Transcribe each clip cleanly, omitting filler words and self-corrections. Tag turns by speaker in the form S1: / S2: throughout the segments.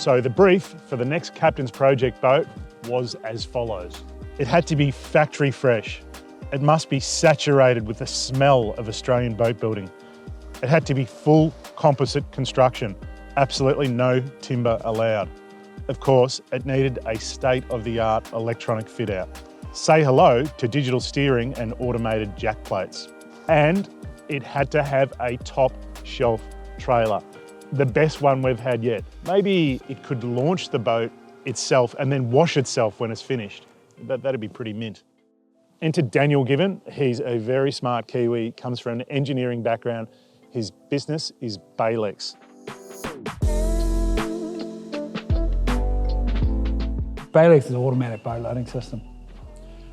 S1: So the brief for the next Captain's Project boat was as follows. It had to be factory fresh. It must be saturated with the smell of Australian boat building. It had to be full composite construction. Absolutely no timber allowed. Of course, it needed a state-of-the-art electronic fit-out. Say hello to digital steering and automated jack plates. And it had to have a top shelf trailer, the best one we've had yet. Maybe it could launch the boat itself and then wash itself when it's finished. That'd be pretty mint. Enter Daniel Given. He's a very smart Kiwi, comes from an engineering background. His business is Balex.
S2: Balex is an automatic boat loading system.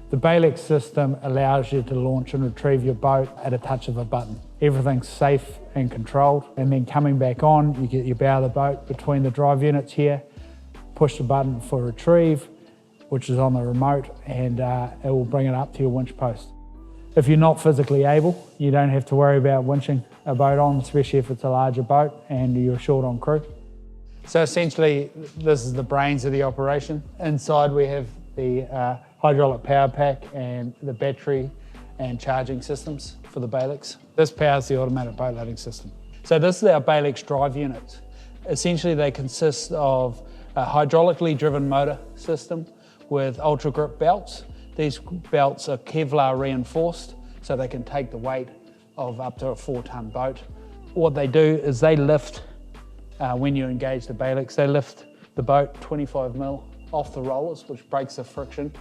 S2: The Balex system allows you to launch and retrieve your boat at a touch of a button. Everything's safe and controlled, and then coming back on, you get your bow of the boat between the drive units here, push the button for retrieve, which is on the remote, and it will bring it up to your winch post. If you're not physically able, you don't have to worry about winching a boat on, especially if it's a larger boat and you're short on crew. So essentially, this is the brains of the operation. Inside we have the hydraulic power pack and the battery and charging systems for the Balex. This powers the automatic boat loading system. So this is our Balex drive units. Essentially they consist of a hydraulically driven motor system with ultra grip belts. These belts are Kevlar reinforced so they can take the weight of up to a 4-ton boat. What they do is they lift, when you engage the Balex, they lift the boat 25 mil off the rollers, which breaks the friction,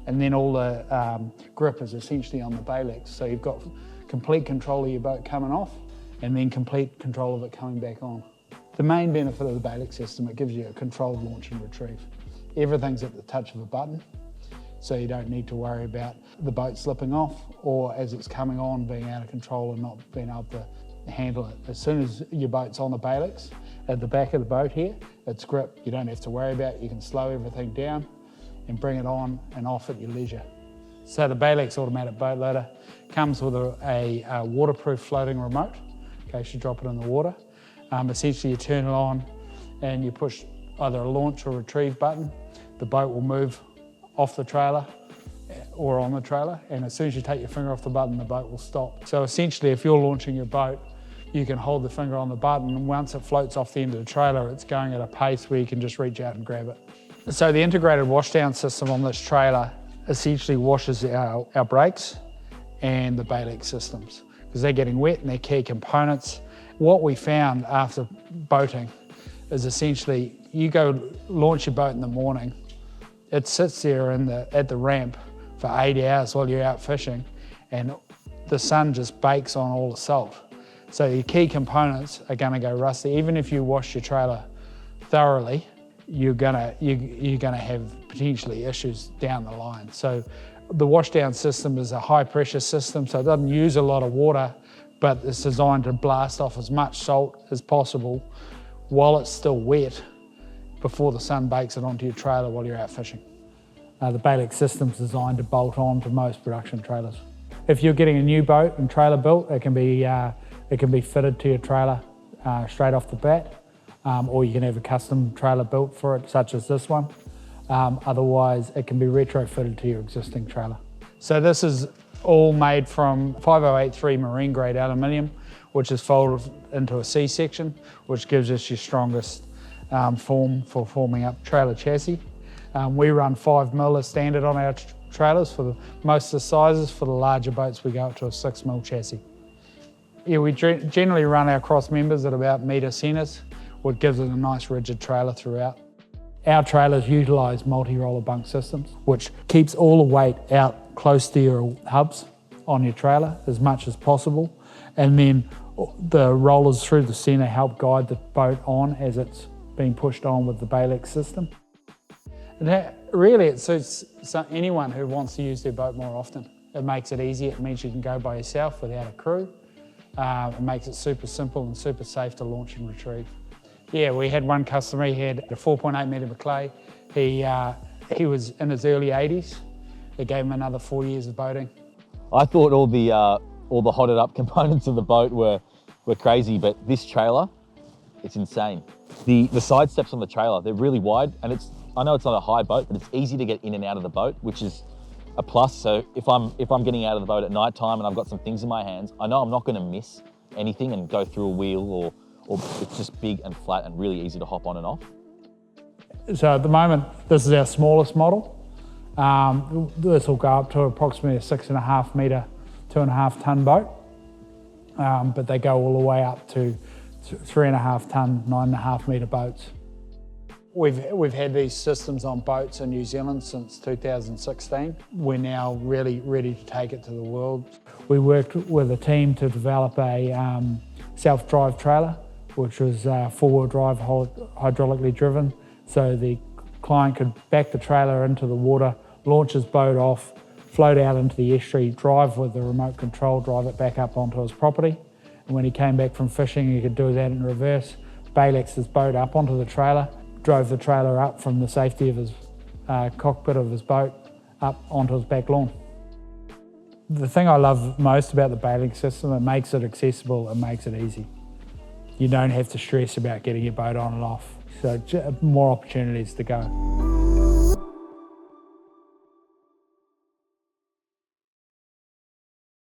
S2: and then all the grip is essentially on the Balex. So you've got complete control of your boat coming off and then complete control of it coming back on. The main benefit of the Balex system, it gives you a controlled launch and retrieve. Everything's at the touch of a button, so you don't need to worry about the boat slipping off or as it's coming on being out of control and not being able to handle it. As soon as your boat's on the Balex, at the back of the boat here, it's grip. You don't have to worry about it. You can slow everything down and bring it on and off at your leisure. So the Balex automatic boat loader comes with a waterproof floating remote in case you drop it in the water. Essentially you turn it on and you push either a launch or retrieve button. The boat will move off the trailer or on the trailer, and as soon as you take your finger off the button, the boat will stop. So essentially if you're launching your boat, you can hold the finger on the button, and once it floats off the end of the trailer, it's going at a pace where you can just reach out and grab it. So the integrated washdown system on this trailer essentially washes our brakes and the Balex systems because they're getting wet and they're key components. What we found after boating is essentially you go launch your boat in the morning, it sits there at the ramp for 8 hours while you're out fishing, and the sun just bakes on all the salt. So your key components are going to go rusty. Even if you wash your trailer thoroughly, you're gonna have potentially issues down the line. So the washdown system is a high pressure system, so it doesn't use a lot of water, but it's designed to blast off as much salt as possible while it's still wet before the sun bakes it onto your trailer while you're out fishing. The Balex system's designed to bolt on to most production trailers. If you're getting a new boat and trailer built, it can be fitted to your trailer straight off the bat, or you can have a custom trailer built for it, such as this one. Otherwise, it can be retrofitted to your existing trailer. So this is all made from 5083 marine grade aluminium, which is folded into a C-section, which gives us your strongest form for forming up trailer chassis. We run 5 mil as standard on our trailers for most of the sizes. For the larger boats, we go up to a 6 mil chassis. Yeah, we generally run our cross members at about metre centres, which gives it a nice rigid trailer throughout. Our trailers utilise multi-roller bunk systems, which keeps all the weight out close to your hubs on your trailer as much as possible. And then the rollers through the centre help guide the boat on as it's being pushed on with the Balex system. And really, it suits anyone who wants to use their boat more often. It makes it easy. It means you can go by yourself without a crew. It makes it super simple and super safe to launch and retrieve. Yeah, we had one customer, he had a 4.8 metre Maclay. He was in his early 80s. It gave him another 4 years of boating.
S3: I thought all the hotted up components of the boat were crazy, but this trailer, it's insane. The side steps on the trailer, they're really wide, and I know it's not a high boat, but it's easy to get in and out of the boat, which is a plus. So if I'm getting out of the boat at night time and I've got some things in my hands, I know I'm not going to miss anything and go through a wheel, or it's just big and flat and really easy to hop on and off.
S2: So at the moment, this is our smallest model. This will go up to approximately a 6.5 metre, 2.5 tonne boat, but they go all the way up to 3.5 tonne, 9.5 metre boats. We've had these systems on boats in New Zealand since 2016. We're now really ready to take it to the world. We worked with a team to develop a self-drive trailer, which was four-wheel drive, hydraulically driven, so the client could back the trailer into the water, launch his boat off, float out into the estuary, drive with the remote control, drive it back up onto his property. And when he came back from fishing, he could do that in reverse, Balex his boat up onto the trailer, drove the trailer up from the safety of his cockpit of his boat up onto his back lawn. The thing I love most about the Balex system, it makes it accessible, it makes it easy. You don't have to stress about getting your boat on and off, so more opportunities to go.